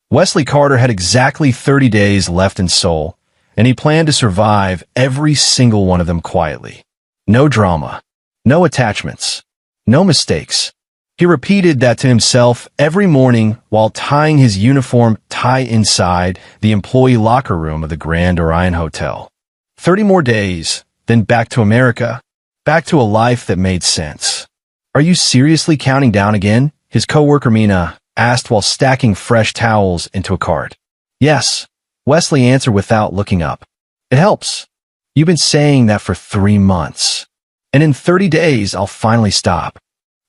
Wesley Carter had exactly 30 days left in Seoul, and he planned to survive every single one of them quietly. No drama, no attachments, no mistakes. He repeated that to himself every morning while tying his uniform tie inside the employee locker room of the Grand Orion Hotel. 30 more days, then back to America, back to a life that made sense. "Are you seriously counting down again?" his coworker Mina asked while stacking fresh towels into a cart. "Yes," Wesley answered without looking up. "It helps. You've been saying that for 3 months. And in 30 days, I'll finally stop."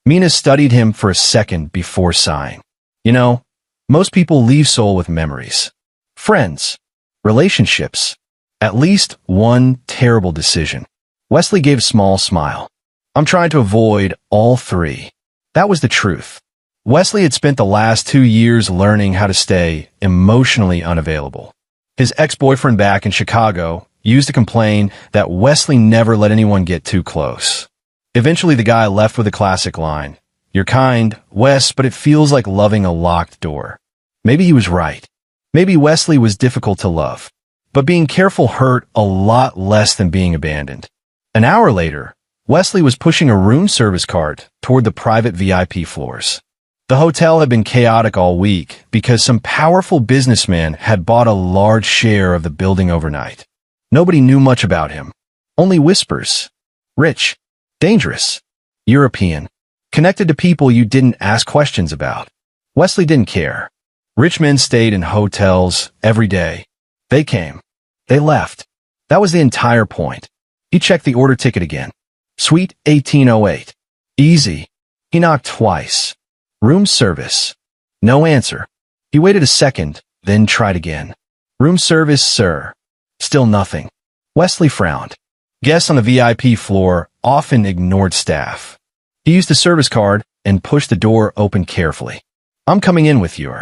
Mina studied him for a second before sighing. "You know, most people leave Seoul with memories. Friends, relationships, at least one terrible decision." Wesley gave a small smile. "I'm trying to avoid all 3. That was the truth. Wesley had spent the last 2 years learning how to stay emotionally unavailable. His ex-boyfriend back in Chicago used to complain that Wesley never let anyone get too close. Eventually, the guy left with a classic line, "You're kind, Wes, but it feels like loving a locked door." Maybe he was right. Maybe Wesley was difficult to love. But being careful hurt a lot less than being abandoned. An hour later, Wesley was pushing a room service cart toward the private VIP floors. The hotel had been chaotic all week because some powerful businessman had bought a large share of the building overnight. Nobody knew much about him. Only whispers. Rich. Dangerous. European. Connected to people you didn't ask questions about. Wesley didn't care. Rich men stayed in hotels every day. They came. They left. That was the entire point. He checked the order ticket again. Suite 1808. Easy. He knocked twice. Room service. No answer. He waited a second, then tried again. Room service, sir. Still nothing. Wesley frowned. Guests on the VIP floor often ignored staff. He used the service card and pushed the door open carefully. "I'm coming in with you."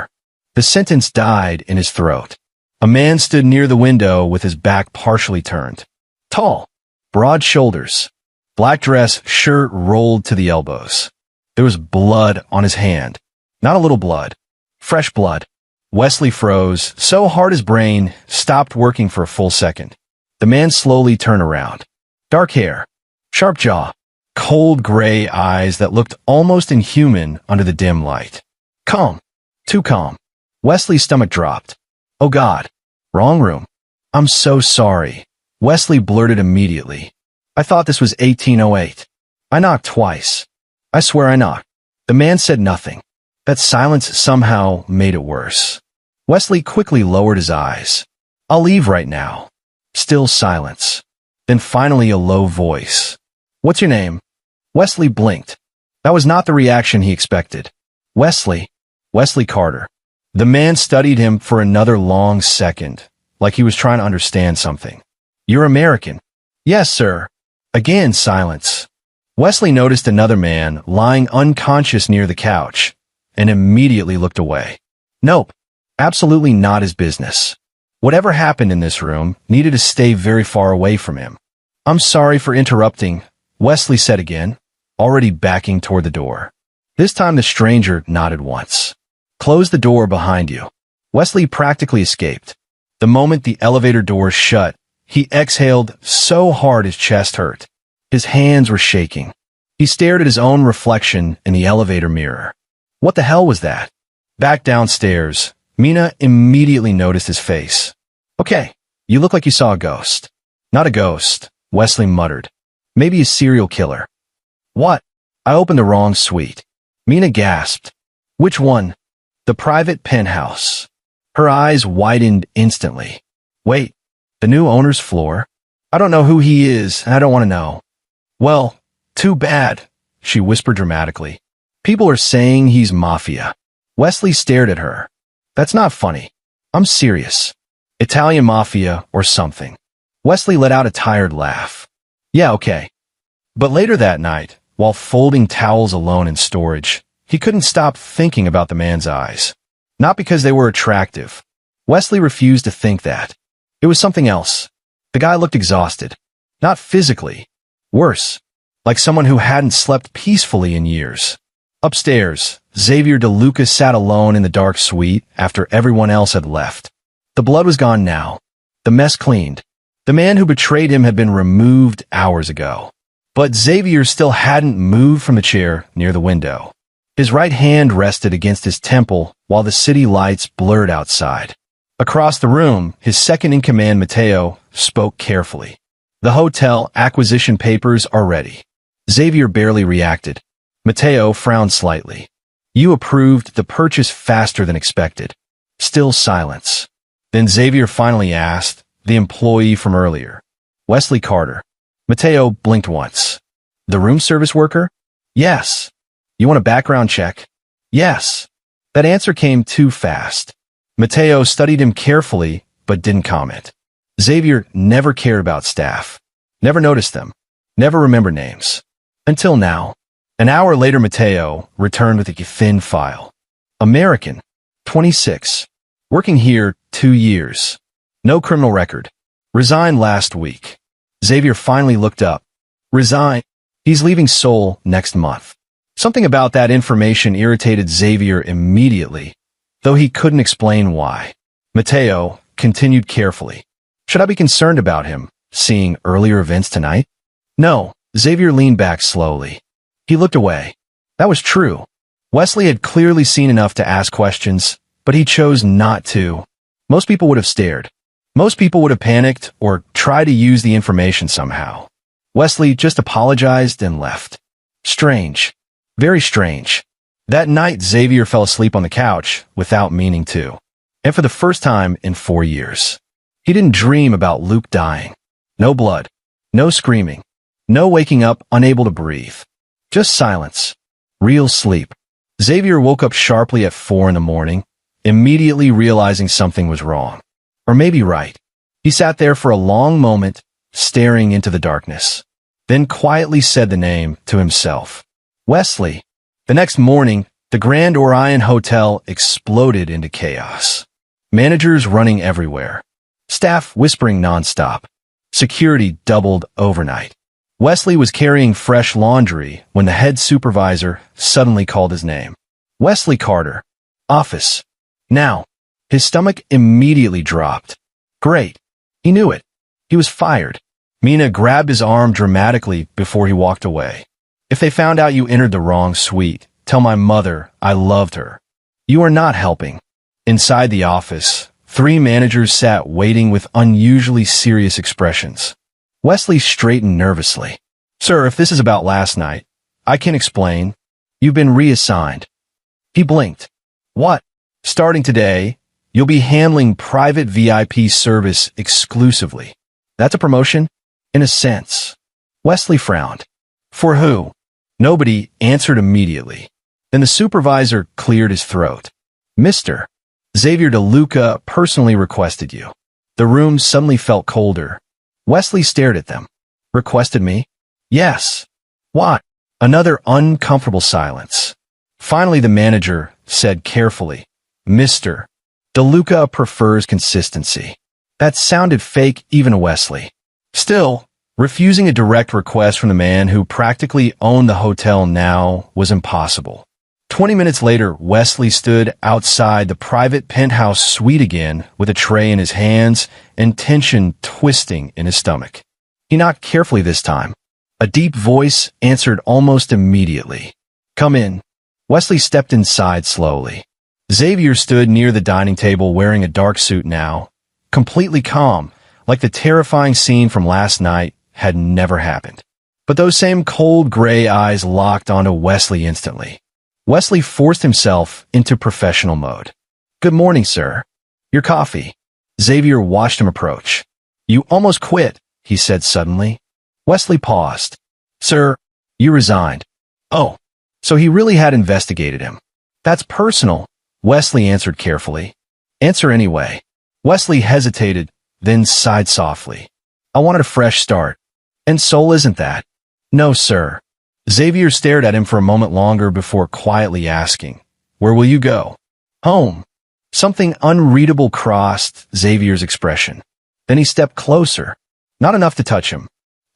The sentence died in his throat. A man stood near the window with his back partially turned. Tall, broad shoulders, black dress, shirt rolled to the elbows. There was blood on his hand. Not a little blood. Fresh blood. Wesley froze, so hard his brain stopped working for a full second. The man slowly turned around. Dark hair, sharp jaw, cold gray eyes that looked almost inhuman under the dim light. Calm. Too calm. Wesley's stomach dropped. "Oh God. Wrong room. I'm so sorry." Wesley blurted immediately. "I thought this was 1808. I knocked twice. I swear I knocked." The man said nothing. That silence somehow made it worse. Wesley quickly lowered his eyes. "I'll leave right now." Still silence. Then finally a low voice. "What's your name?" Wesley blinked. That was not the reaction he expected. "Wesley. Wesley Carter." The man studied him for another long second, like he was trying to understand something. "You're American." "Yes, sir." Again, silence. Wesley noticed another man lying unconscious near the couch and immediately looked away. Nope, absolutely not his business. Whatever happened in this room needed to stay very far away from him. "I'm sorry for interrupting," Wesley said again, already backing toward the door. This time the stranger nodded once. "Close the door behind you." Wesley practically escaped. The moment the elevator doors shut, he exhaled so hard his chest hurt. His hands were shaking. He stared at his own reflection in the elevator mirror. What the hell was that? Back downstairs, Mina immediately noticed his face. "Okay, you look like you saw a ghost." "Not a ghost," Wesley muttered. "Maybe a serial killer." "What?" "I opened the wrong suite." Mina gasped. "Which one?" "The private penthouse." Her eyes widened instantly. "Wait, the new owner's floor? I don't know who he is, and I don't want to know." "Well, too bad," she whispered dramatically. "People are saying he's Mafia." Wesley stared at her. "That's not funny. I'm serious. Italian Mafia or something." Wesley let out a tired laugh. "Yeah, okay." But later that night, while folding towels alone in storage, he couldn't stop thinking about the man's eyes. Not because they were attractive. Wesley refused to think that. It was something else. The guy looked exhausted. Not physically. Worse. Like someone who hadn't slept peacefully in years. Upstairs, Xavier DeLuca sat alone in the dark suite after everyone else had left. The blood was gone now. The mess cleaned. The man who betrayed him had been removed hours ago. But Xavier still hadn't moved from the chair near the window. His right hand rested against his temple while the city lights blurred outside. Across the room, his second-in-command Mateo spoke carefully. The hotel acquisition papers are ready. Xavier barely reacted. Mateo frowned slightly. You approved the purchase faster than expected. Still silence. Then Xavier finally asked, the employee from earlier. Wesley Carter. Mateo blinked once. The room service worker? Yes. You want a background check? Yes. That answer came too fast. Mateo studied him carefully, but didn't comment. Xavier never cared about staff. Never noticed them. Never remembered names. Until now. An hour later, Mateo returned with a thin file. American. 26. Working here 2 years. No criminal record. Resigned last week. Xavier finally looked up. Resign. He's leaving Seoul next month. Something about that information irritated Xavier immediately, though he couldn't explain why. Mateo continued carefully. Should I be concerned about him, seeing earlier events tonight? No. Xavier leaned back slowly. He looked away. That was true. Wesley had clearly seen enough to ask questions, but he chose not to. Most people would have stared. Most people would have panicked or tried to use the information somehow. Wesley just apologized and left. Strange. Very strange. That night, Xavier fell asleep on the couch without meaning to. And for the first time in 4 years. He didn't dream about Luke dying. No blood. No screaming. No waking up unable to breathe. Just silence. Real sleep. Xavier woke up sharply at 4 in the morning, immediately realizing something was wrong. Or maybe right. He sat there for a long moment, staring into the darkness. Then quietly said the name to himself. Wesley. The next morning, the Grand Orion Hotel exploded into chaos. Managers running everywhere. Staff whispering nonstop. Security doubled overnight. Wesley was carrying fresh laundry when the head supervisor suddenly called his name. Wesley Carter. Office. Now. His stomach immediately dropped. Great. He knew it. He was fired. Mina grabbed his arm dramatically before he walked away. If they found out you entered the wrong suite, tell my mother I loved her. You are not helping. Inside the office, 3 managers sat waiting with unusually serious expressions. Wesley straightened nervously. Sir, if this is about last night, I can explain. You've been reassigned. He blinked. What? Starting today, you'll be handling private VIP service exclusively. That's a promotion? In a sense. Wesley frowned. For who? Nobody answered immediately. Then the supervisor cleared his throat. Mr. Xavier DeLuca personally requested you. The room suddenly felt colder. Wesley stared at them. Requested me? Yes. What? Another uncomfortable silence. Finally, the manager said carefully, Mr. DeLuca prefers consistency. That sounded fake even to Wesley. Still, refusing a direct request from the man who practically owned the hotel now was impossible. 20 minutes later, Wesley stood outside the private penthouse suite again with a tray in his hands and tension twisting in his stomach. He knocked carefully this time. A deep voice answered almost immediately. Come in. Wesley stepped inside slowly. Xavier stood near the dining table wearing a dark suit now, completely calm, like the terrifying scene from last night had never happened. But those same cold gray eyes locked onto Wesley instantly. Wesley forced himself into professional mode. Good morning, sir. Your coffee. Xavier watched him approach. You almost quit, he said suddenly. Wesley paused. Sir, you resigned. Oh, so he really had investigated him. That's personal, Wesley answered carefully. Answer anyway. Wesley hesitated, then sighed softly. I wanted a fresh start. And Seoul isn't that? No, sir. Xavier stared at him for a moment longer before quietly asking, Where will you go? Home. Something unreadable crossed Xavier's expression. Then he stepped closer. Not enough to touch him.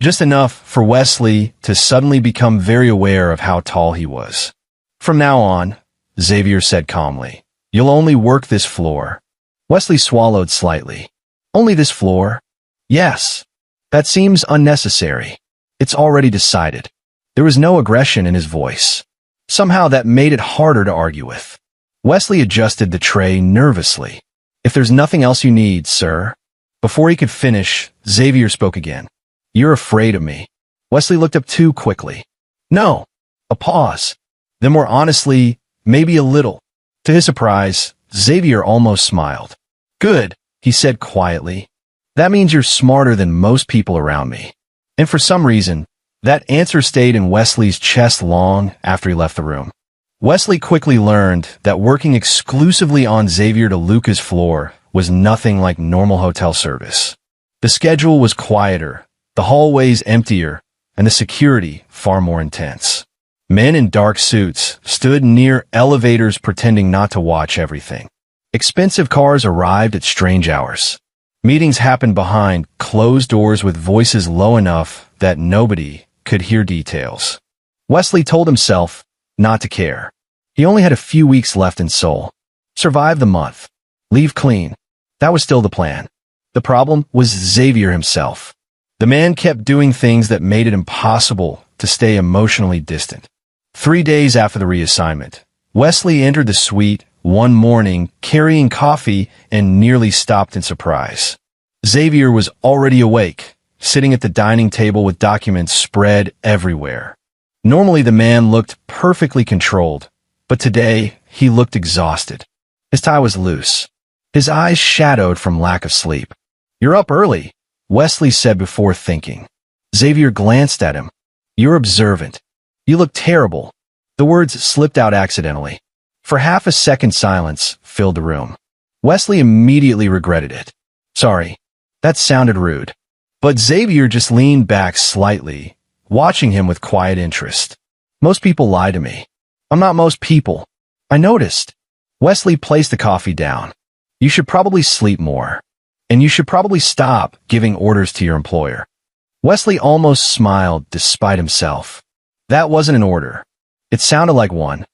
Just enough for Wesley to suddenly become very aware of how tall he was. From now on, Xavier said calmly. You'll only work this floor. Wesley swallowed slightly. Only this floor? Yes. That seems unnecessary. It's already decided. There was no aggression in his voice. Somehow that made it harder to argue with. Wesley adjusted the tray nervously. If there's nothing else you need, sir. Before he could finish, Xavier spoke again. You're afraid of me. Wesley looked up too quickly. No. A pause. Then more honestly, maybe a little. To his surprise, Xavier almost smiled. Good, he said quietly. That means you're smarter than most people around me. And for some reason, that answer stayed in Wesley's chest long after he left the room. Wesley quickly learned that working exclusively on Xavier DeLuca's floor was nothing like normal hotel service. The schedule was quieter, the hallways emptier, and the security far more intense. Men in dark suits stood near elevators pretending not to watch everything. Expensive cars arrived at strange hours. Meetings happened behind closed doors with voices low enough that nobody could hear details. Wesley told himself not to care. He only had a few weeks left in Seoul. Survive the month. Leave clean. That was still the plan. The problem was Xavier himself. The man kept doing things that made it impossible to stay emotionally distant. 3 days after the reassignment, Wesley entered the suite one morning carrying coffee and nearly stopped in surprise. Xavier was already awake, sitting at the dining table with documents spread everywhere. Normally the man looked perfectly controlled, but today he looked exhausted. His tie was loose. His eyes shadowed from lack of sleep. You're up early, Wesley said before thinking. Xavier glanced at him. You're observant. You look terrible. The words slipped out accidentally. For half a second silence filled the room. Wesley immediately regretted it. Sorry, that sounded rude. But Xavier just leaned back slightly, watching him with quiet interest. Most people lie to me. I'm not most people. I noticed. Wesley placed the coffee down. You should probably sleep more. And you should probably stop giving orders to your employer. Wesley almost smiled despite himself. That wasn't an order. It sounded like one.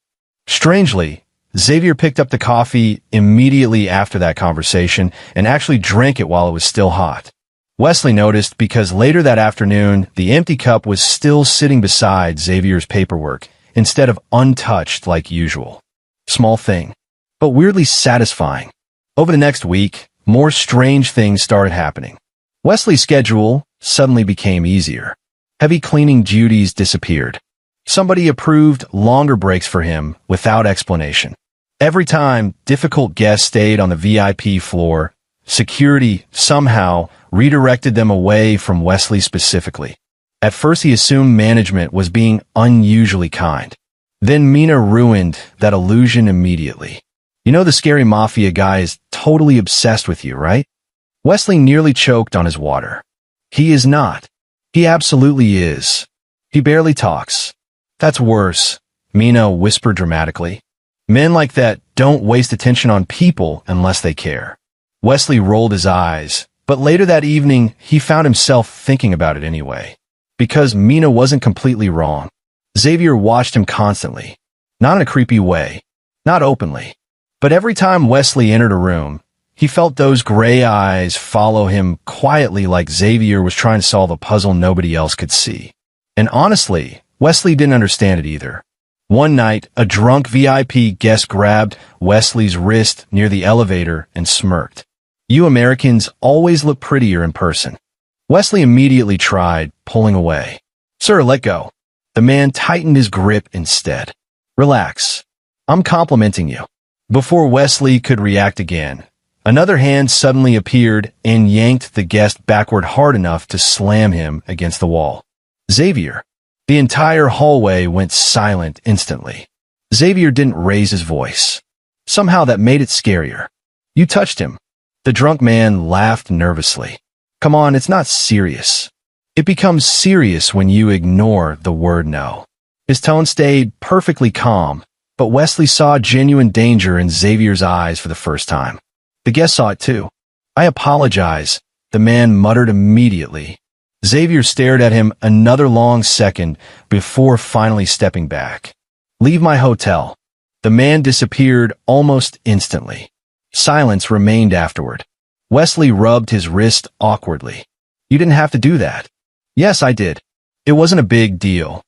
Strangely, Xavier picked up the coffee immediately after that conversation and actually drank it while it was still hot. Wesley noticed because later that afternoon, the empty cup was still sitting beside Xavier's paperwork instead of untouched like usual. Small thing, but weirdly satisfying. Over the next week, more strange things started happening. Wesley's schedule suddenly became easier. Heavy cleaning duties disappeared. Somebody approved longer breaks for him without explanation. Every time difficult guests stayed on the VIP floor, security somehow redirected them away from Wesley specifically. At first he assumed management was being unusually kind. Then Mina ruined that illusion immediately. You know the scary Mafia guy is totally obsessed with you, right? Wesley nearly choked on his water. He is not. He absolutely is. He barely talks. That's worse, Mina whispered dramatically. Men like that don't waste attention on people unless they care. Wesley rolled his eyes, but later that evening he found himself thinking about it anyway. Because Mina wasn't completely wrong. Xavier watched him constantly. Not in a creepy way. Not openly. But every time Wesley entered a room, he felt those gray eyes follow him quietly like Xavier was trying to solve a puzzle nobody else could see. And honestly, Wesley didn't understand it either. One night, a drunk VIP guest grabbed Wesley's wrist near the elevator and smirked. You Americans always look prettier in person. Wesley immediately tried pulling away. Sir, let go. The man tightened his grip instead. Relax. I'm complimenting you. Before Wesley could react again, another hand suddenly appeared and yanked the guest backward hard enough to slam him against the wall. Xavier. The entire hallway went silent instantly. Xavier didn't raise his voice. Somehow that made it scarier. You touched him. The drunk man laughed nervously. Come on, it's not serious. It becomes serious when you ignore the word no. His tone stayed perfectly calm, but Wesley saw genuine danger in Xavier's eyes for the first time. The guest saw it too. I apologize, the man muttered immediately. Xavier stared at him another long second before finally stepping back. Leave my hotel. The The man disappeared almost instantly. Silence remained afterward. Wesley rubbed his wrist awkwardly. You didn't have to do that. Yes, I did. It wasn't a big deal.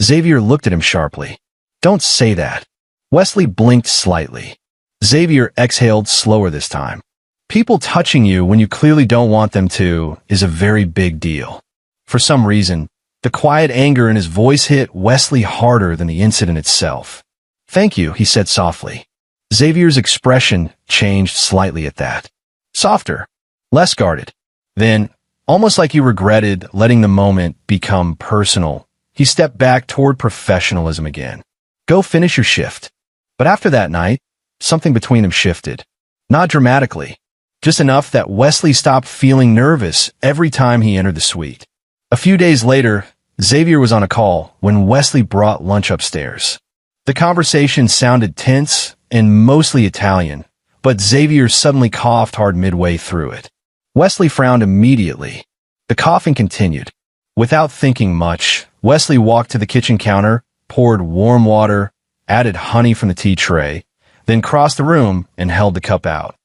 Xavier looked at him sharply. Don't say that. Wesley blinked slightly. Xavier exhaled slower this time. People touching you when you clearly don't want them to is a very big deal. For some reason, the quiet anger in his voice hit Wesley harder than the incident itself. Thank you, he said softly. Xavier's expression changed slightly at that. Softer, less guarded. Then, almost like he regretted letting the moment become personal, he stepped back toward professionalism again. Go finish your shift. But after that night, something between them shifted. Not dramatically, just enough that Wesley stopped feeling nervous every time he entered the suite. A few days later, Xavier was on a call when Wesley brought lunch upstairs. The conversation sounded tense and mostly Italian, but Xavier suddenly coughed hard midway through it. Wesley frowned immediately. The coughing continued. Without thinking much, Wesley walked to the kitchen counter, poured warm water, added honey from the tea tray, then crossed the room and held the cup out.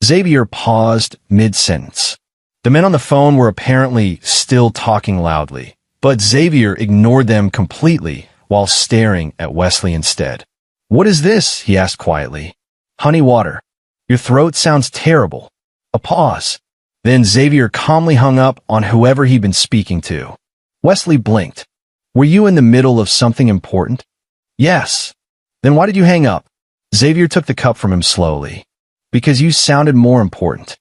Xavier paused mid-sentence. The men on the phone were apparently still talking loudly, but Xavier ignored them completely while staring at Wesley instead. What is this? He asked quietly. Honey water. Your throat sounds terrible. A pause. Then Xavier calmly hung up on whoever he'd been speaking to. Wesley blinked. Were you in the middle of something important? Yes. Then why did you hang up? Xavier took the cup from him slowly. Because you sounded more important.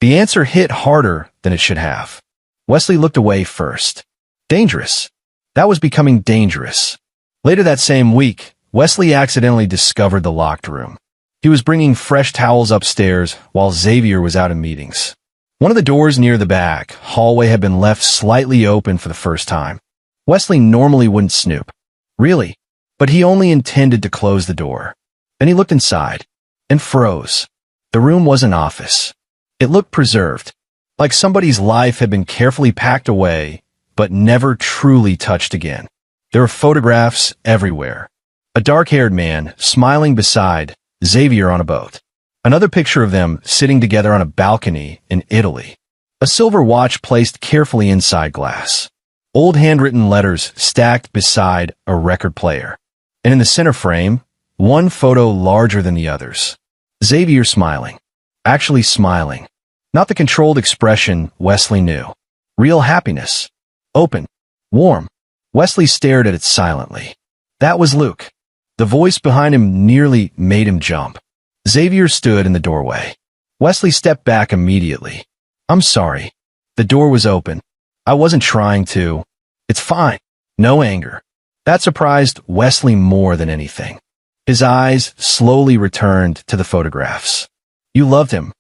The answer hit harder than it should have. Wesley looked away first. Dangerous. That was becoming dangerous. Later that same week, Wesley accidentally discovered the locked room. He was bringing fresh towels upstairs while Xavier was out in meetings. One of the doors near the back hallway had been left slightly open for the first time. Wesley normally wouldn't snoop. Really? But he only intended to close the door. Then he looked inside and froze. The room was an office. It looked preserved, like somebody's life had been carefully packed away, but never truly touched again. There were photographs everywhere. A dark-haired man smiling beside Xavier on a boat. Another picture of them sitting together on a balcony in Italy. A silver watch placed carefully inside glass. Old handwritten letters stacked beside a record player. And in the center frame, one photo larger than the others. Xavier smiling. Actually smiling. Not the controlled expression Wesley knew. Real happiness. Open. Warm. Wesley stared at it silently. That was Luke. The voice behind him nearly made him jump. Xavier stood in the doorway. Wesley stepped back immediately. I'm sorry. The door was open. I wasn't trying to. It's fine. No anger. That surprised Wesley more than anything. His eyes slowly returned to the photographs. You loved him.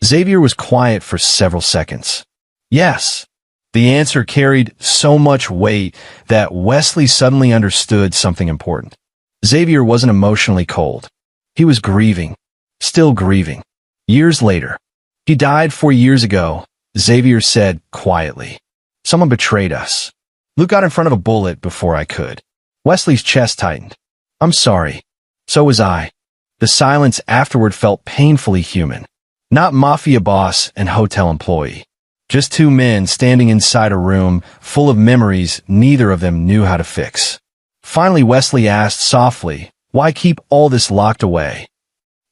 Xavier was quiet for several seconds. Yes. The answer carried so much weight that Wesley suddenly understood something important. Xavier wasn't emotionally cold. He was grieving. Still grieving. Years later. He died 4 years ago, Xavier said quietly. Someone betrayed us. Luke got in front of a bullet before I could. Wesley's chest tightened. I'm sorry. So was I. The silence afterward felt painfully human. Not mafia boss and hotel employee. Just two men standing inside a room full of memories neither of them knew how to fix. Finally, Wesley asked softly, why keep all this locked away?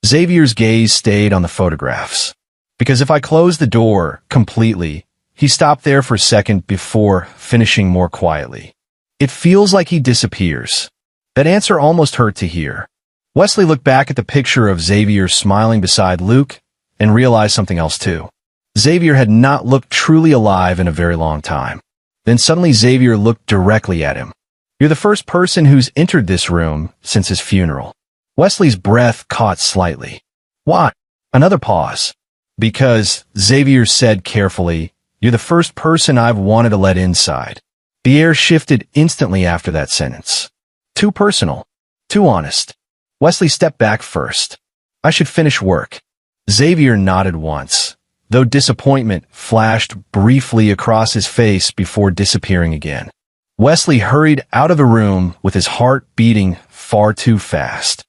Xavier's gaze stayed on the photographs. Because if I close the door completely, he stopped there for a second before finishing more quietly. It feels like he disappears. That answer almost hurt to hear. Wesley looked back at the picture of Xavier smiling beside Luke and realized something else too. Xavier had not looked truly alive in a very long time. Then suddenly Xavier looked directly at him. You're the first person who's entered this room since his funeral. Wesley's breath caught slightly. Why? Another pause. Because, Xavier said carefully, you're the first person I've wanted to let inside. The air shifted instantly after that sentence. Too personal. Too honest. Wesley stepped back first. I should finish work. Xavier nodded once, though disappointment flashed briefly across his face before disappearing again. Wesley hurried out of the room with his heart beating far too fast.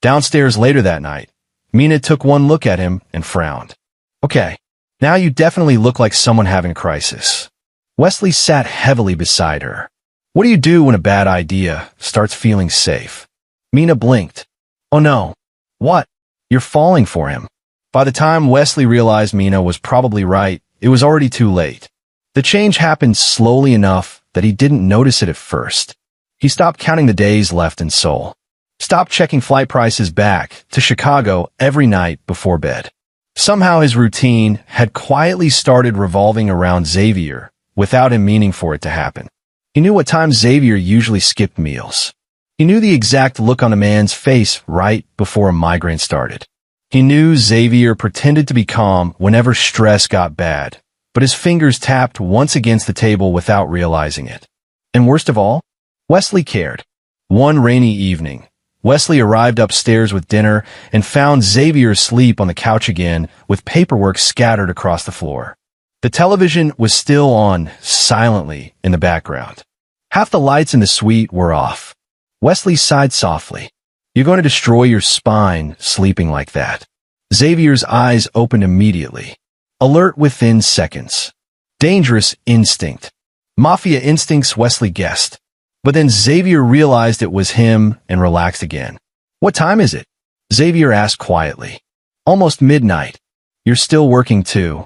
Downstairs later that night, Mina took one look at him and frowned. Okay, now you definitely look like someone having a crisis. Wesley sat heavily beside her. What do you do when a bad idea starts feeling safe? Mina blinked. Oh no. What? You're falling for him. By the time Wesley realized Mina was probably right, it was already too late. The change happened slowly enough that he didn't notice it at first. He stopped counting the days left in Seoul. Stopped checking flight prices back to Chicago every night before bed. Somehow his routine had quietly started revolving around Xavier without him meaning for it to happen. He knew what time Xavier usually skipped meals. He knew the exact look on a man's face right before a migraine started. He knew Xavier pretended to be calm whenever stress got bad, but his fingers tapped once against the table without realizing it. And worst of all, Wesley cared. One rainy evening, Wesley arrived upstairs with dinner and found Xavier asleep on the couch again with paperwork scattered across the floor. The television was still on silently in the background. Half the lights in the suite were off. Wesley sighed softly. You're going to destroy your spine sleeping like that. Xavier's eyes opened immediately. Alert within seconds. Dangerous instinct. Mafia instincts, Wesley guessed. But then Xavier realized it was him and relaxed again. What time is it? Xavier asked quietly. Almost midnight. You're still working too.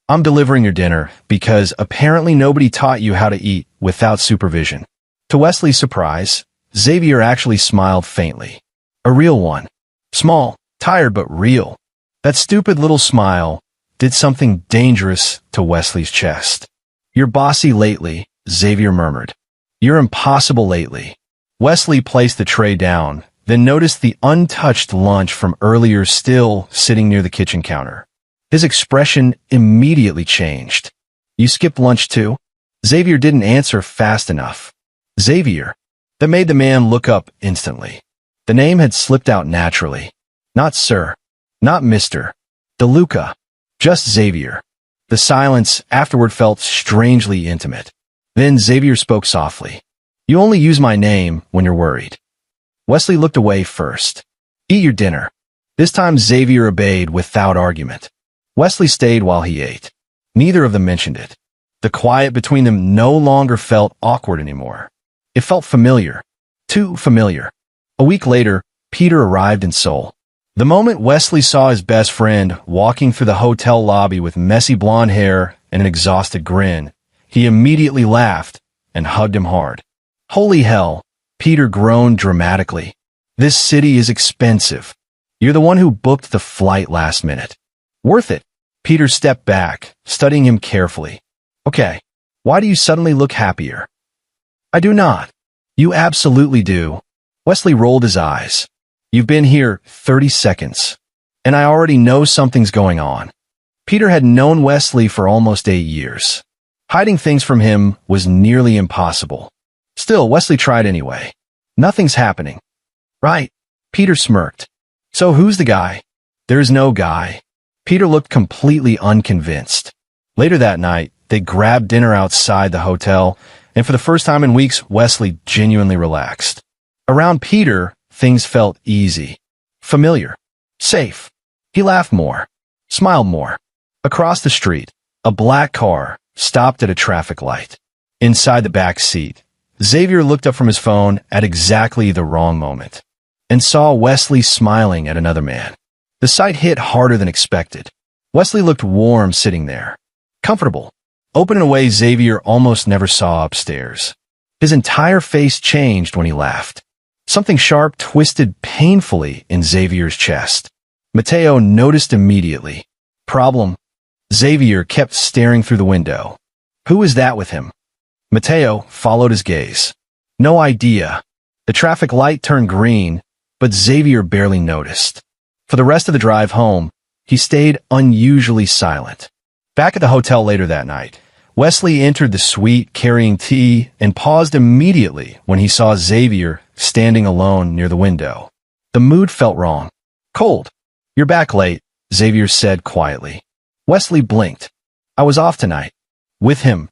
I'm delivering your dinner because apparently nobody taught you how to eat without supervision. To Wesley's surprise, Xavier actually smiled faintly. A real one. Small, tired but real. That stupid little smile did something dangerous to Wesley's chest. You're bossy lately, Xavier murmured. You're impossible lately. Wesley placed the tray down, then noticed the untouched lunch from earlier still sitting near the kitchen counter. His expression immediately changed. You skipped lunch too? Xavier didn't answer fast enough. Xavier. That made the man look up instantly. The name had slipped out naturally. Not sir. Not Mr. DeLuca. Just Xavier. The silence afterward felt strangely intimate. Then Xavier spoke softly. You only use my name when you're worried. Wesley looked away first. Eat your dinner. This time Xavier obeyed without argument. Wesley stayed while he ate. Neither of them mentioned it. The quiet between them no longer felt awkward anymore. It felt familiar. Too familiar. A week later, Peter arrived in Seoul. The moment Wesley saw his best friend walking through the hotel lobby with messy blonde hair and an exhausted grin, he immediately laughed and hugged him hard. Holy hell, Peter groaned dramatically. This city is expensive. You're the one who booked the flight last minute. Worth it. Peter stepped back, studying him carefully. Okay, why do you suddenly look happier? I do not. You absolutely do. Wesley rolled his eyes. You've been here 30 seconds, and I already know something's going on. Peter had known Wesley for almost 8 years. Hiding things from him was nearly impossible. Still, Wesley tried anyway. Nothing's happening. Right. Peter smirked. So who's the guy? There's no guy. Peter looked completely unconvinced. Later that night, they grabbed dinner outside the hotel, and for the first time in weeks, Wesley genuinely relaxed. Around Peter, things felt easy, familiar, safe. He laughed more, smiled more. Across the street, a black car stopped at a traffic light. Inside the back seat, Xavier looked up from his phone at exactly the wrong moment and saw Wesley smiling at another man. The sight hit harder than expected. Wesley looked warm sitting there, comfortable, open in a way Xavier almost never saw upstairs. His entire face changed when he laughed. Something sharp twisted painfully in Xavier's chest. Mateo noticed immediately. Problem. Xavier kept staring through the window. Who was that with him? Mateo followed his gaze. No idea. The traffic light turned green, but Xavier barely noticed. For the rest of the drive home, he stayed unusually silent. Back at the hotel later that night, Wesley entered the suite carrying tea and paused immediately when he saw Xavier standing alone near the window. The mood felt wrong. Cold. You're back late, Xavier said quietly. Wesley blinked. I was off tonight. With him.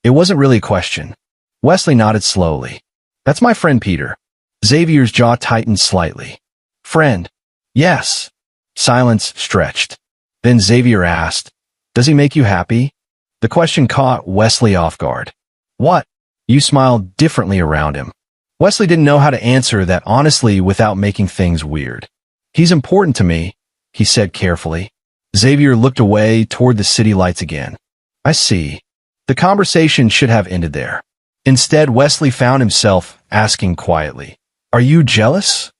It wasn't really a question. Wesley nodded slowly. That's my friend Peter. Xavier's jaw tightened slightly. Friend. Yes. Silence stretched. Then Xavier asked, "Does he make you happy?" The question caught Wesley off guard. "What?" You smiled differently around him. Wesley didn't know how to answer that honestly without making things weird. "He's important to me," he said carefully. Xavier looked away toward the city lights again. "I see." The conversation should have ended there. Instead, Wesley found himself asking quietly, "Are you jealous?"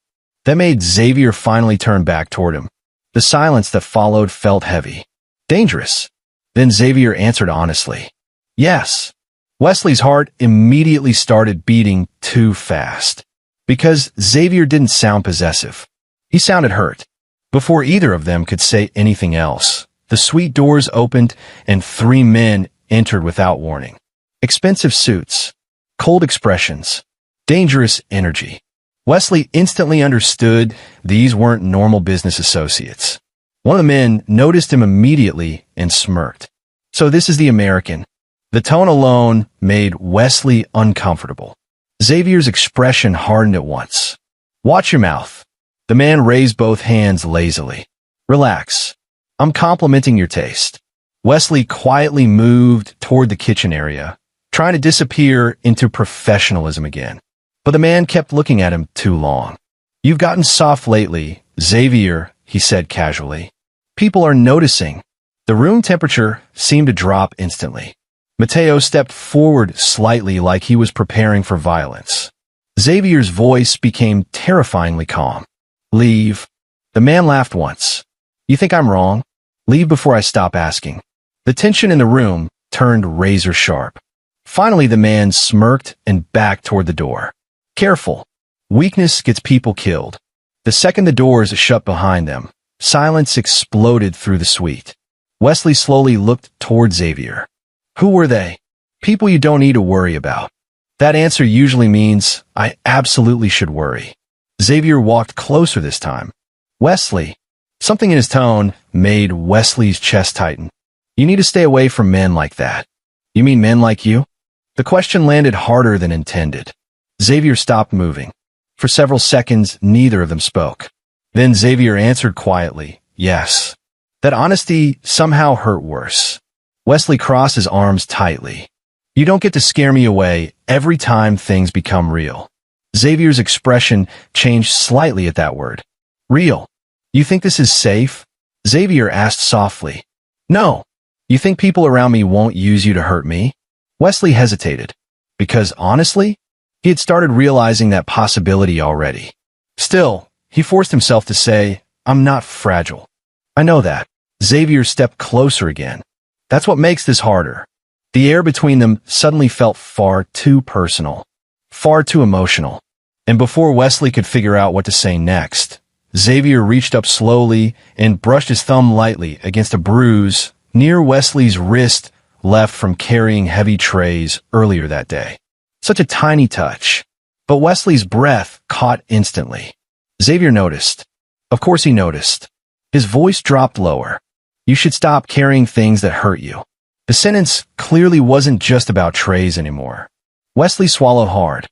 That made Xavier finally turn back toward him. The silence that followed felt heavy. "Dangerous." Then Xavier answered honestly, "Yes." Wesley's heart immediately started beating too fast. Because Xavier didn't sound possessive. He sounded hurt. Before either of them could say anything else, the suite doors opened and 3 men entered without warning. Expensive suits, cold expressions, dangerous energy. Wesley instantly understood these weren't normal business associates. One of the men noticed him immediately and smirked. "So this is the American." The tone alone made Wesley uncomfortable. Xavier's expression hardened at once. "Watch your mouth." The man raised both hands lazily. "Relax. I'm complimenting your taste." Wesley quietly moved toward the kitchen area, trying to disappear into professionalism again. But the man kept looking at him too long. "You've gotten soft lately, Xavier," he said casually. "People are noticing." The room temperature seemed to drop instantly. Mateo stepped forward slightly like he was preparing for violence. Xavier's voice became terrifyingly calm. "Leave." The man laughed once. "You think I'm wrong? Leave before I stop asking." The tension in the room turned razor sharp. Finally, the man smirked and backed toward the door. "Careful. Weakness gets people killed." The second the doors shut behind them, silence exploded through the suite. Wesley slowly looked toward Xavier. Who were they? People you don't need to worry about. That answer usually means I absolutely should worry. Xavier walked closer this time. "Wesley." Something in his tone made Wesley's chest tighten. "You need to stay away from men like that." "You mean men like you?" The question landed harder than intended. Xavier stopped moving. For several seconds, neither of them spoke. Then Xavier answered quietly, "Yes." That honesty somehow hurt worse. Wesley crossed his arms tightly. "You don't get to scare me away every time things become real." Xavier's expression changed slightly at that word. "Real? You think this is safe?" Xavier asked softly. "No. You think people around me won't use you to hurt me?" Wesley hesitated. Because honestly, he had started realizing that possibility already. Still, he forced himself to say, "I'm not fragile." "I know that." Xavier stepped closer again. "That's what makes this harder." The air between them suddenly felt far too personal, far too emotional. And before Wesley could figure out what to say next, Xavier reached up slowly and brushed his thumb lightly against a bruise near Wesley's wrist left from carrying heavy trays earlier that day. Such a tiny touch, but Wesley's breath caught instantly. Xavier noticed. Of course he noticed. His voice dropped lower. "You should stop carrying things that hurt you." The sentence clearly wasn't just about trays anymore. Wesley swallowed hard.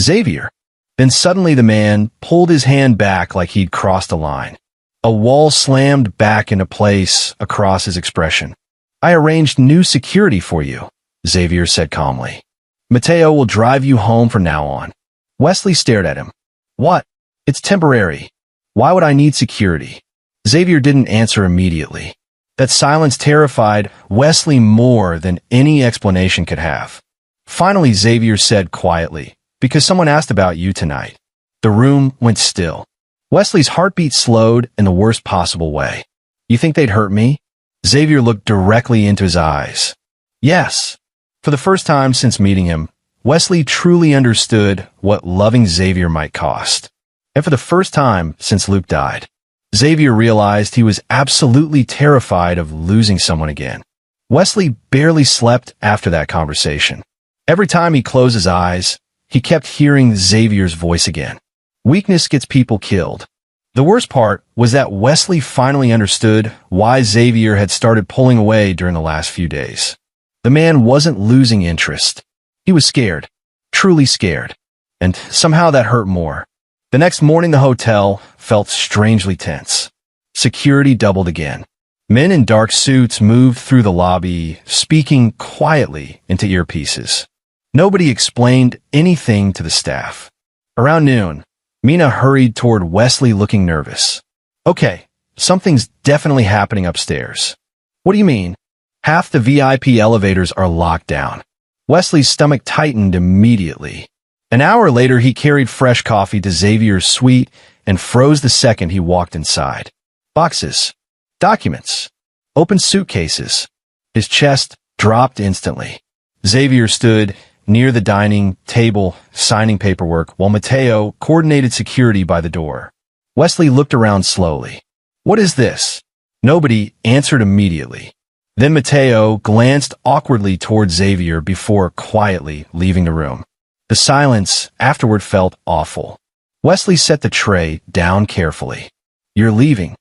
"Xavier." Then suddenly the man pulled his hand back like he'd crossed a line. A wall slammed back into place across his expression. "I arranged new security for you," Xavier said calmly. "Mateo will drive you home from now on." Wesley stared at him. "What? It's temporary. Why would I need security?" Xavier didn't answer immediately. That silence terrified Wesley more than any explanation could have. Finally, Xavier said quietly, "Because someone asked about you tonight." The room went still. Wesley's heartbeat slowed in the worst possible way. "You think they'd hurt me?" Xavier looked directly into his eyes. "Yes." For the first time since meeting him, Wesley truly understood what loving Xavier might cost. And for the first time since Luke died, Xavier realized he was absolutely terrified of losing someone again. Wesley barely slept after that conversation. Every time he closed his eyes, he kept hearing Xavier's voice again. Weakness gets people killed. The worst part was that Wesley finally understood why Xavier had started pulling away during the last few days. The man wasn't losing interest. He was scared, truly scared. And somehow that hurt more. The next morning, the hotel felt strangely tense. Security doubled again. Men in dark suits moved through the lobby, speaking quietly into earpieces. Nobody explained anything to the staff. Around noon, Mina hurried toward Wesley looking nervous. Okay, something's definitely happening upstairs. What do you mean? Half the VIP elevators are locked down. Wesley's stomach tightened immediately. An hour later, he carried fresh coffee to Xavier's suite and froze the second he walked inside. Boxes, documents, open suitcases. His chest dropped instantly. Xavier stood near the dining table, signing paperwork, while Mateo coordinated security by the door. Wesley looked around slowly. What is this? Nobody answered immediately. Then Mateo glanced awkwardly toward Xavier before quietly leaving the room. The silence afterward felt awful. Wesley set the tray down carefully. You're leaving.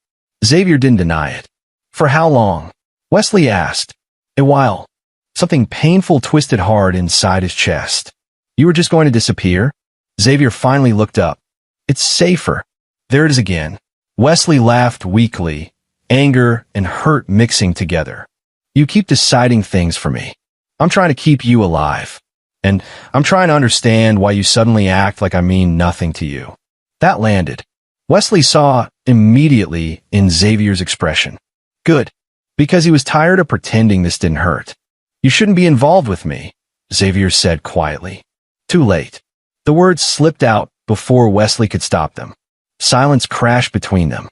Xavier didn't deny it. For how long? Wesley asked. A while. Something painful twisted hard inside his chest. You were just going to disappear? Xavier finally looked up. It's safer. There it is again. Wesley laughed weakly, anger and hurt mixing together. You keep deciding things for me. I'm trying to keep you alive. And I'm trying to understand why you suddenly act like I mean nothing to you. That landed. Wesley saw immediately in Xavier's expression. Good. Because he was tired of pretending this didn't hurt. You shouldn't be involved with me, Xavier said quietly. Too late. The words slipped out before Wesley could stop them. Silence crashed between them.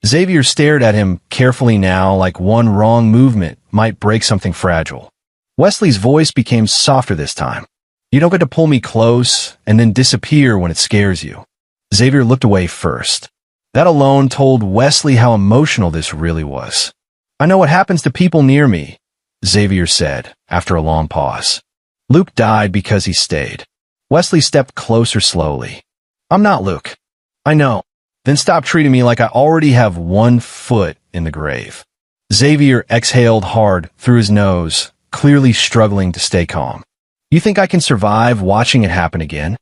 Xavier stared at him carefully now, like one wrong movement might break something fragile. Wesley's voice became softer this time. You don't get to pull me close and then disappear when it scares you. Xavier looked away first. That alone told Wesley how emotional this really was. I know what happens to people near me, Xavier said after a long pause. Luke died because he stayed. Wesley stepped closer slowly. I'm not Luke. I know. Then stop treating me like I already have 1 foot in the grave. Xavier exhaled hard through his nose, clearly struggling to stay calm. You think I can survive watching it happen again?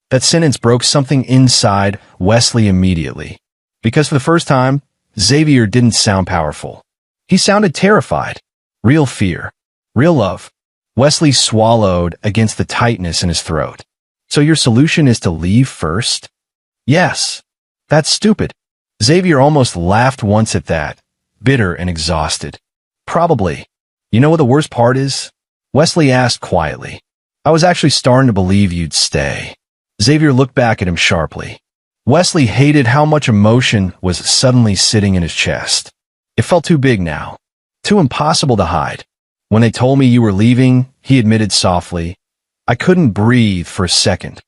That sentence broke something inside Wesley immediately. Because for the first time, Xavier didn't sound powerful. He sounded terrified. Real fear. Real love. Wesley swallowed against the tightness in his throat. So your solution is to leave first? Yes. That's stupid. Xavier almost laughed once at that, bitter and exhausted. Probably. You know what the worst part is? Wesley asked quietly. I was actually starting to believe you'd stay. Xavier looked back at him sharply. Wesley hated how much emotion was suddenly sitting in his chest. It felt too big now. Too impossible to hide. When they told me you were leaving, he admitted softly, I couldn't breathe for a second.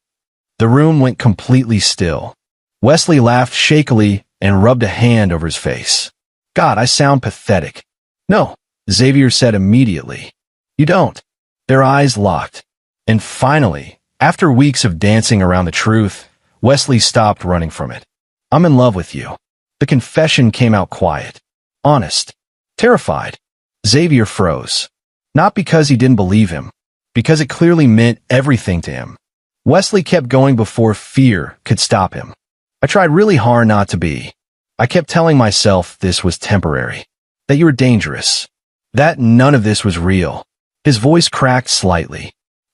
The room went completely still. Wesley laughed shakily and rubbed a hand over his face. God, I sound pathetic. No, Xavier said immediately. You don't. Their eyes locked. And finally, after weeks of dancing around the truth, Wesley stopped running from it. I'm in love with you. The confession came out quiet. Honest. Terrified. Xavier froze. Not because he didn't believe him, because it clearly meant everything to him. Wesley kept going before fear could stop him. I tried really hard not to be. I kept telling myself this was temporary, that you were dangerous, that none of this was real. His voice cracked slightly.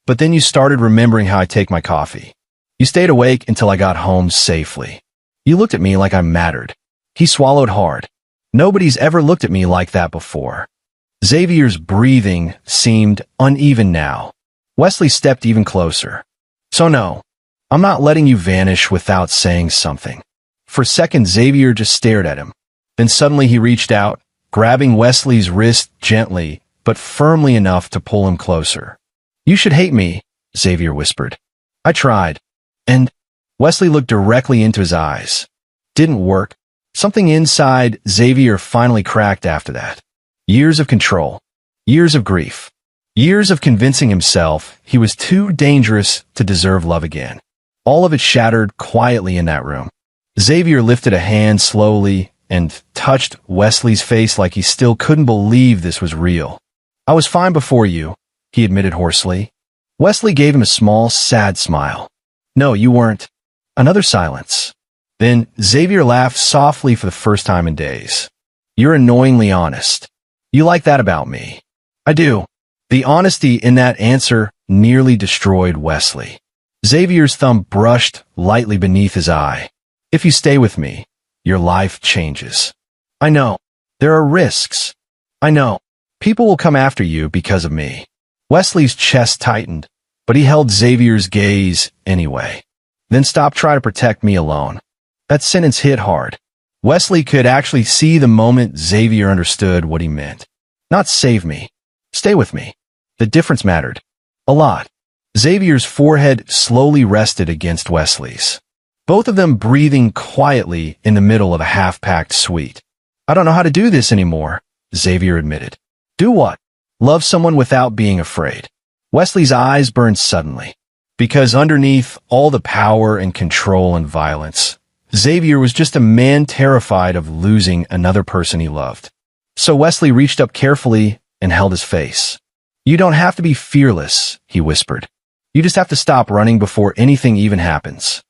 But then you started remembering how I take my coffee. You stayed awake until I got home safely. You looked at me like I mattered. He swallowed hard. Nobody's ever looked at me like that before. Xavier's breathing seemed uneven now. Wesley stepped even closer. So no, I'm not letting you vanish without saying something. For a second, Xavier just stared at him. Then suddenly he reached out, grabbing Wesley's wrist gently, but firmly enough to pull him closer. You should hate me, Xavier whispered. I tried. And Wesley looked directly into his eyes. Didn't work. Something inside Xavier finally cracked after that. Years of control. Years of grief. Years of convincing himself he was too dangerous to deserve love again. All of it shattered quietly in that room. Xavier lifted a hand slowly and touched Wesley's face like he still couldn't believe this was real. I was fine before you, he admitted hoarsely. Wesley gave him a small, sad smile. No, you weren't. Another silence. Then Xavier laughed softly for the first time in days. You're annoyingly honest. You like that about me. I do. The honesty in that answer nearly destroyed Wesley. Xavier's thumb brushed lightly beneath his eye. If you stay with me, your life changes. I know. There are risks. I know. People will come after you because of me. Wesley's chest tightened, but he held Xavier's gaze anyway. Then stop trying to protect me alone. That sentence hit hard. Wesley could actually see the moment Xavier understood what he meant. Not save me. Stay with me. The difference mattered. A lot. Xavier's forehead slowly rested against Wesley's. Both of them breathing quietly in the middle of a half-packed suite. I don't know how to do this anymore, Xavier admitted. Do what? Love someone without being afraid. Wesley's eyes burned suddenly. Because underneath all the power and control and violence, Xavier was just a man terrified of losing another person he loved. So Wesley reached up carefully and held his face. You don't have to be fearless, he whispered. You just have to stop running before anything even happens.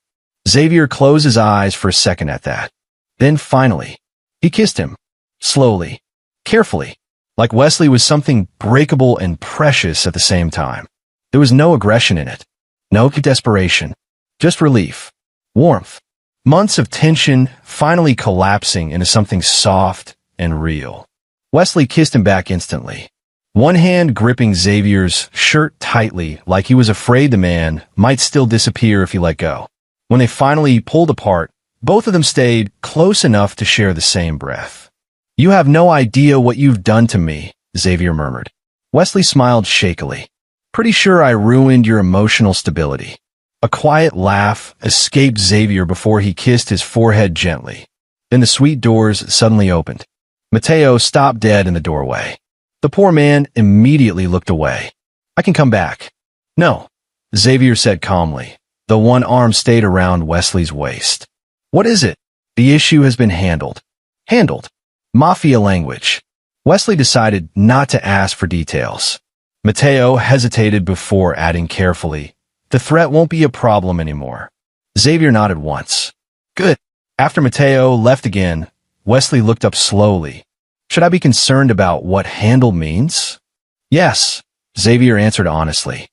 Xavier closed his eyes for a second at that. Then finally, he kissed him. Slowly, carefully, like Wesley was something breakable and precious at the same time. There was no aggression in it. No desperation. Just relief. Warmth. Months of tension finally collapsing into something soft and real. Wesley kissed him back instantly. One hand gripping Xavier's shirt tightly like he was afraid the man might still disappear if he let go. When they finally pulled apart, both of them stayed close enough to share the same breath. You have no idea what you've done to me, Xavier murmured. Wesley smiled shakily. Pretty sure I ruined your emotional stability. A quiet laugh escaped Xavier before he kissed his forehead gently. Then the suite doors suddenly opened. Mateo stopped dead in the doorway. The poor man immediately looked away. I can come back. No, Xavier said calmly, though one arm stayed around Wesley's waist. What is it? The issue has been handled. Handled. Mafia language. Wesley decided not to ask for details. Mateo hesitated before adding carefully, the threat won't be a problem anymore. Xavier nodded once. Good. After Mateo left again, Wesley looked up slowly. Should I be concerned about what handle means? Yes, Xavier answered honestly.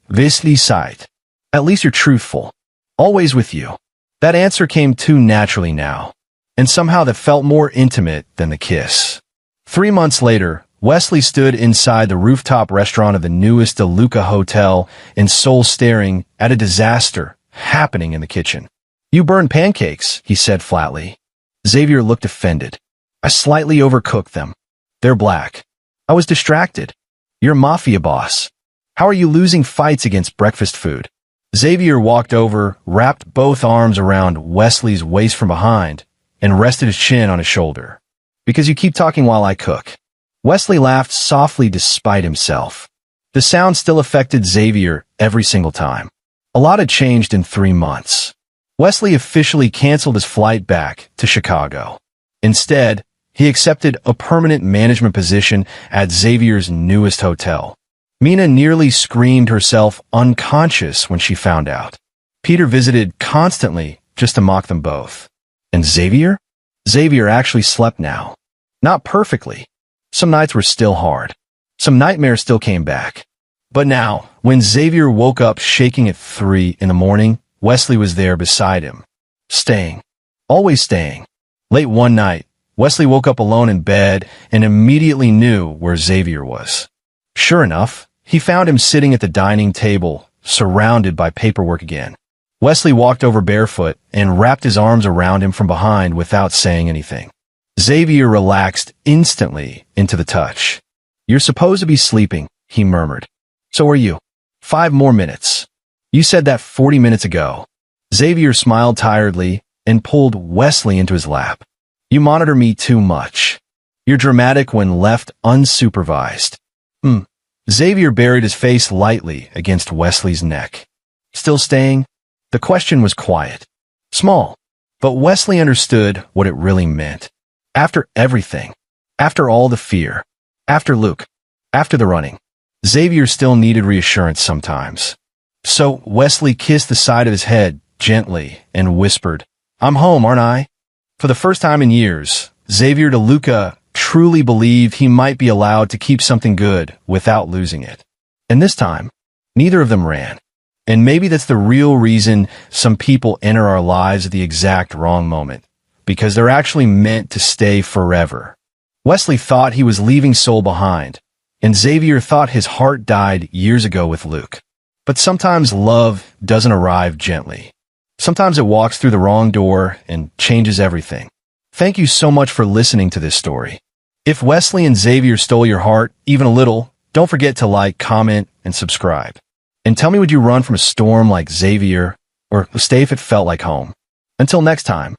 Wesley sighed. At least you're truthful. Always with you. That answer came too naturally now, and somehow that felt more intimate than the kiss. 3 months later, Wesley stood inside the rooftop restaurant of the newest DeLuca Hotel in Seoul staring at a disaster happening in the kitchen. You burned pancakes, he said flatly. Xavier looked offended. I slightly overcooked them. They're black. I was distracted. You're a mafia boss. How are you losing fights against breakfast food? Xavier walked over, wrapped both arms around Wesley's waist from behind, and rested his chin on his shoulder. Because you keep talking while I cook. Wesley laughed softly despite himself. The sound still affected Xavier every single time. A lot had changed in 3 months. Wesley officially canceled his flight back to Chicago. Instead, he accepted a permanent management position at Xavier's newest hotel. Mina nearly screamed herself unconscious when she found out. Peter visited constantly just to mock them both. And Xavier? Xavier actually slept now. Not perfectly. Some nights were still hard. Some nightmares still came back. But now, when Xavier woke up shaking at 3 in the morning, Wesley was there beside him. Staying. Always staying. Late one night, Wesley woke up alone in bed and immediately knew where Xavier was. Sure enough, he found him sitting at the dining table, surrounded by paperwork again. Wesley walked over barefoot and wrapped his arms around him from behind without saying anything. Xavier relaxed instantly into the touch. You're supposed to be sleeping, he murmured. So are you. 5 more minutes. You said that 40 minutes ago. Xavier smiled tiredly and pulled Wesley into his lap. You monitor me too much. You're dramatic when left unsupervised. Xavier buried his face lightly against Wesley's neck. Still staying? The question was quiet. Small. But Wesley understood what it really meant. After everything. After all the fear. After Luke. After the running. Xavier still needed reassurance sometimes. So Wesley kissed the side of his head gently and whispered, I'm home, aren't I? For the first time in years, Xavier de Luca truly believed he might be allowed to keep something good without losing it. And this time, neither of them ran. And maybe that's the real reason some people enter our lives at the exact wrong moment, because they're actually meant to stay forever. Wesley thought he was leaving Soul behind, and Xavier thought his heart died years ago with Luke. But sometimes love doesn't arrive gently. Sometimes it walks through the wrong door and changes everything. Thank you so much for listening to this story. If Wesley and Xavier stole your heart even a little, don't forget to like, comment, and subscribe. And tell me, would you run from a storm like Xavier, or stay if it felt like home? Until next time.